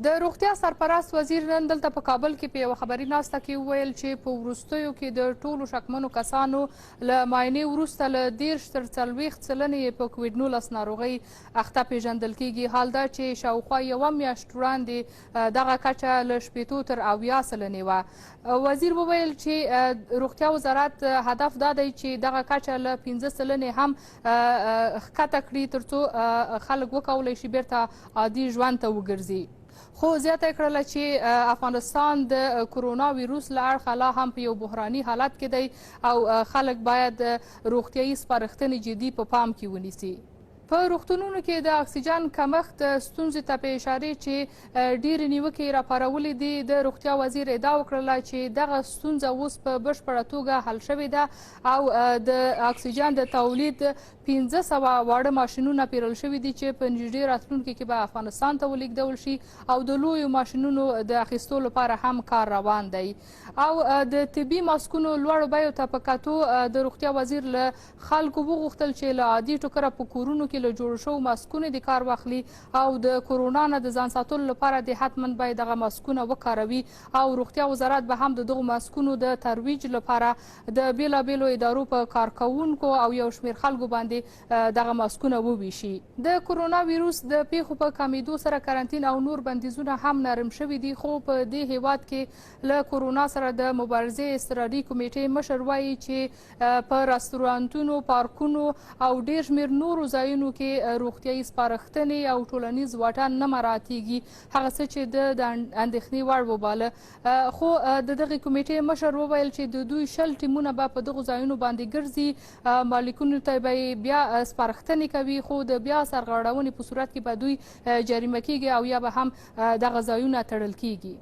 د روغتیا سرپرست وزیر نن دلته په کابل کې په یوه خبري ناسته کې وویل چې په وروستیو کې د ټولو شکمنو کسانو له معاینې وروسته له 10 تر 40 سلنې په کوویډ 19 ناروغۍ اخته پیژندل کیږي. حال دا چې شاوخوا یوه میاشت وړاندې دغه کچه له 80 تر 80 سلنې وه. وزیر وویل چې روغتیا وزارت هدف دا دی چې دغه کچه له 15 سلنې هم ښکته کړي ترڅو خلک وکولی شي بیرته عادي ژوند ته وګرځي. خو زیاته یې کړله چې افغانستان د کرونا ویروس له اړخه لا هم په یو بحراني حالت کې دی او خلک باید روغتیایي سپارښتنې جدي په پام کې ونیسي. په روغتونونو کې د اکسیجن کمښت ستونزې ته په اشارې چې ډېرې نیوکې راپارولې دي، د روغتیا وزیر ادعا وکړله چې دغه ستونزه اوس په بشپړه توګه حل شوې ده او د اکسیجن د تولید 1500 واړه ماشینونه پیرل شوي دي چې په نږدې راتلونکي کې به افغانستان ته ولیږدول شي او د لویو ماشینونو د اخیستو لپاره هم کار روان دی. او د طبي ماسکونو لوړو بیو ته په کتو د روغتیا وزیر له خلکو وغوښتل چې له عادي ټوکره په کورونو کې له جوړ شوو ماسکونو د کار واخلي او د کرونا نه د ځان ساتلو لپاره د حتما باید دغه ماسکونه وکاروي او روغتیا وزارت به هم د دغو ماسکونو د ترویج لپاره د بیلابیلو ادارو په کارکوونکو او یو شمېر خلکو باندې دغه ماسکونه وویشي. د کرونا ویروس د پیښو په کمیدو سره کارانتین او نور بندیزونه هم نرم شوي دي، خو په دې هیواد کې له کرونا سره د مبارزې اضطراري کمیټې مشر وایي چې په رستورانتونو، پارکونو او ډېر شمېر نورو ځایونو کې روغتیایي سپارښتنې او ټولنیز واټن نه مراعاتېږي، هغه څه چې د اندېښنې وړ وباله. خو د دغې کمیټې مشر وویل چې د دوی 20 ټیمونه به په دغو ځایونو باندې ګرځي، مالکینو ته به یې بیا سپارښتنې کوي، خو د بیا سرغړونې په صورت کې به دوی جریمه کیږي او یا به هم دغه ځایونه تړل کیږي.